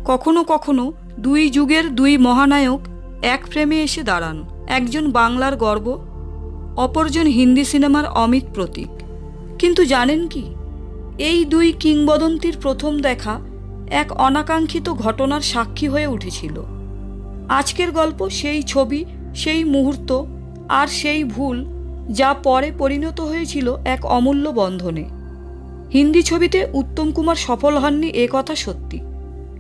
কখনো কখনো দুই যুগের দুই মহানায়ক এক ফ্রেমে এসে দাঁড়ান, একজন বাংলার গর্ব, অপরজন হিন্দি সিনেমার অমিত প্রতীক। কিন্তু জানেন কি, এই দুই কিংবদন্তির প্রথম দেখা এক অনাকাঙ্ক্ষিত ঘটনার সাক্ষী হয়ে উঠেছিল। আজকের গল্প সেই ছবি, সেই মুহূর্ত আর সেই ভুল, যা পরে পরিণত হয়েছিল এক অমূল্য বন্ধনে। হিন্দি ছবিতে উত্তম কুমার সফল হননি এ কথা সত্যি,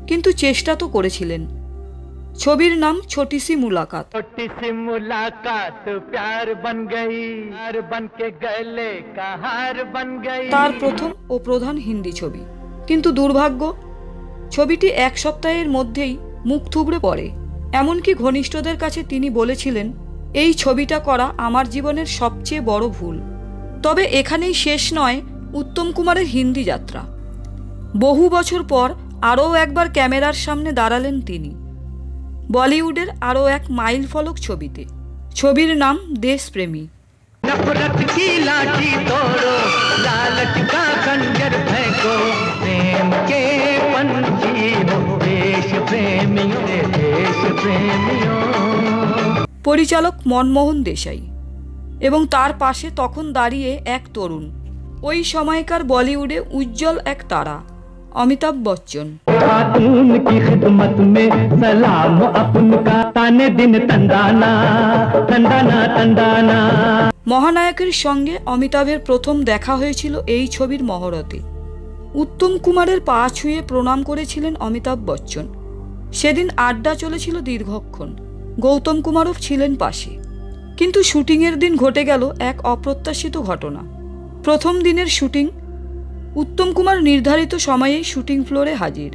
কিন্তু চেষ্টা তো করেছিলেন। ছবির নাম ছোটি সি মুলাকাত। छोटी सी मुलाकात प्यार बन गई, हार बन के गले का हार बन गई। তার প্রথম ও প্রধান হিন্দি ছবি, কিন্তু দুর্ভাগ্য, ছবিটি এক সপ্তাহের মধ্যেই মুখ থুবড়ে পড়ে। এমনকি ঘনিষ্ঠদের কাছে তিনি বলেছিলেন, এই ছবিটা করা আমার জীবনের সবচেয়ে বড় ভুল। তবে এখানেই শেষ নয় উত্তম কুমারের হিন্দি যাত্রা। বহু বছর পর আরও একবার ক্যামেরার সামনে দাঁড়ালেন তিনি, বলিউডের আরও এক মাইল ফলক ছবিতে। ছবির নাম দেশপ্রেমী। नफरत की लाठी तोड़ो, लालच का खंजर फेंको, प्रेम के पंछी हो देश प्रेमियों, देश प्रेमियों। পরিচালক মনমোহন দেশাই, এবং তার পাশে তখন দাঁড়িয়ে এক তরুণ, ওই সময়কার বলিউডে উজ্জ্বল এক তারা, অমিতাভ বচ্চন। खातून की खिदमत में सलाम अपन का, ताने दिन तंदाना तंदाना तंदाना। মহানায়কের সঙ্গে অমিতাভের প্রথম দেখা হয়েছিল এই ছবির মহরতে। উত্তম কুমারের পা ছুঁয়ে প্রণাম করেছিলেন অমিতাভ বচ্চন। সেদিন আড্ডা চলেছিল দীর্ঘক্ষণ, গৌতম কুমারও ছিলেন পাশে। কিন্তু শুটিংয়ের দিন ঘটে গেল এক অপ্রত্যাশিত ঘটনা। প্রথম দিনের শুটিং। উত্তম কুমার নির্ধারিত সময়েই শুটিং ফ্লোরে হাজির,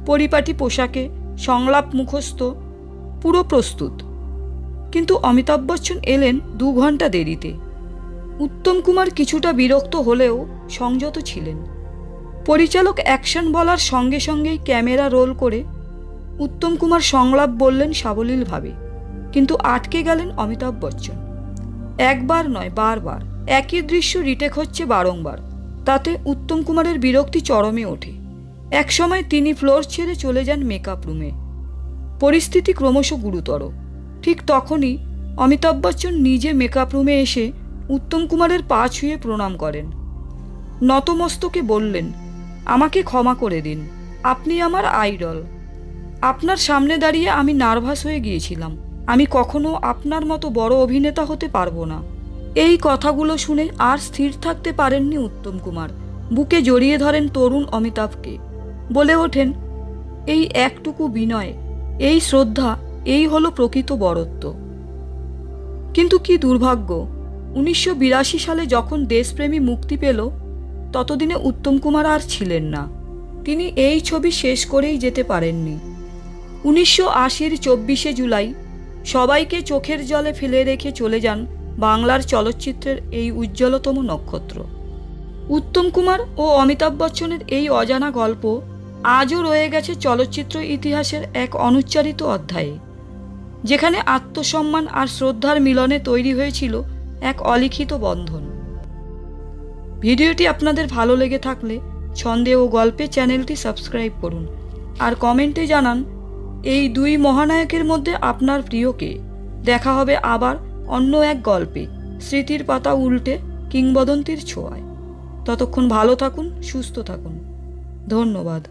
পরিপাটি পোশাকে, সংলাপ মুখস্থ, পুরো প্রস্তুত। কিন্তু অমিতাভ বচ্চন এলেন 2 ঘন্টা দেরিতে। উত্তম কুমার কিছুটা বিরক্ত হলেও সংযত ছিলেন। পরিচালক অ্যাকশন বলার সঙ্গে সঙ্গেই ক্যামেরা রোল করে উত্তম কুমার সংলাপ বললেন সাবলীলভাবে, কিন্তু আটকে গেলেন অমিতাভ বচ্চন। একবার নয়, বারবার একই দৃশ্য রিটেক হচ্ছে বারংবার। তাতে উত্তম কুমারের বিরক্তি চরমে ওঠে। একসময় তিনি ফ্লোর ছেড়ে চলে যান মেকআপ রুমে। পরিস্থিতি ক্রমশ গুরুতর। ঠিক তখনই অমিতাভ বচ্চন নিজে মেকআপ রুমে এসে উত্তম কুমারের পা ছুঁয়ে প্রণাম করেন। নতমস্তকে বললেন, আমাকে ক্ষমা করে দিন, আপনি আমার আইডল। আপনার সামনে দাঁড়িয়ে আমি নার্ভাস হয়ে গিয়েছিলাম। আমি কখনো আপনার মতো বড় অভিনেতা হতে পারবো না। এই কথাগুলো শুনে আর স্থির থাকতে পারেননি উত্তম কুমার। বুকে জড়িয়ে ধরেন তরুণ অমিতাভকে, বলে ওঠেন, এই একটুকু বিনয়, এই শ্রদ্ধা, এই হলো প্রকৃত বরত্ব। কিন্তু কি দুর্ভাগ্য, 1982 সালে যখন দেশপ্রেমী মুক্তি পেল, ততদিনে উত্তম কুমার আর ছিলেন না। তিনি এই ছবি শেষ করেই যেতে পারেননি। 1980-র 24শে জুলাই সবাইকে চোখের জলে ফেলে রেখে চলে যান বাংলার চলচ্চিত্রের এই উজ্জ্বলতম নক্ষত্র। উত্তম কুমার ও অমিতাভ বচ্চনের এই অজানা গল্প আজও রয়ে গেছে চলচ্চিত্র ইতিহাসের এক অনুচ্চারিত অধ্যায়ে, যেখানে আত্মসম্মান আর শ্রদ্ধার মিলনে তৈরি হয়েছিল এক অলিখিত বন্ধন। ভিডিওটি আপনাদের ভালো লেগে থাকলে ছন্দে ও গল্পে চ্যানেলটি সাবস্ক্রাইব করুন, আর কমেন্টে জানান এই দুই মহানায়কের মধ্যে আপনার প্রিয় কে। দেখা হবে আবার অন্য এক গল্পে, স্মৃতির পাতা উল্টে কিংবদন্তির ছোঁয়ায়। ততক্ষণ ভালো থাকুন, সুস্থ থাকুন। ধন্যবাদ।